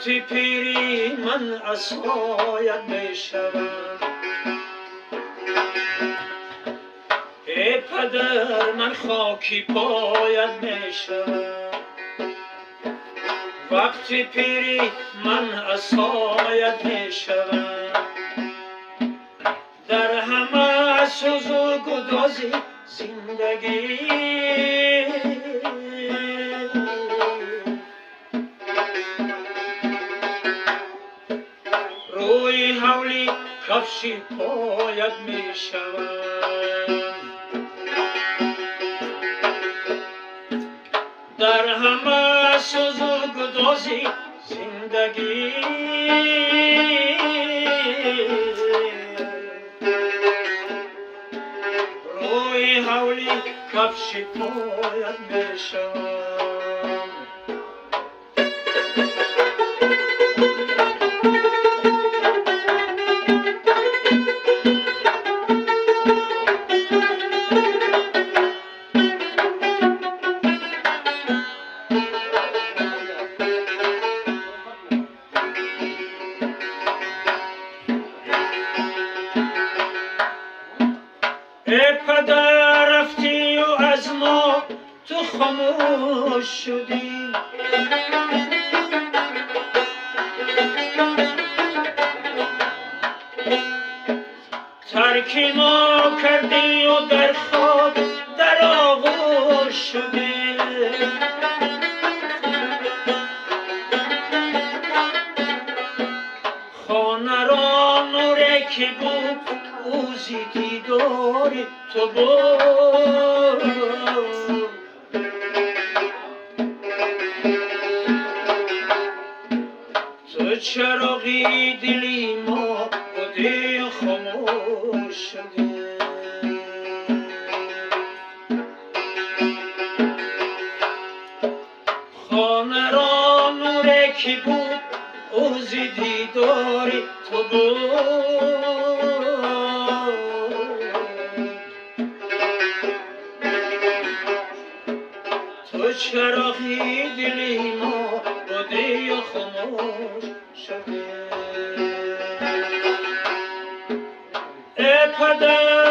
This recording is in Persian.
وقتی پیری من عصایت میشوم ای پدر من خاکی پایت میشوم وقتی پیری من عصایت میشوم در همه سوز و گدازی زندگی روی حولی کفشی پایت میشوم در همه سوز و گدازی زندگی روی حولی کفشی پایت میشوم ای پدر رفتی و از ما تو خاموش شدی ترکی ما کردی و در خواب در آغوش شدی خانه را نوره که بود اوزی دیداری تو بود تو چراغی دلی ما بودی خاموش شدی خانه را نوره که بود اوزی دیداری تو بود تو چراغی دلی ما بودی و خاموش شدی ای پدر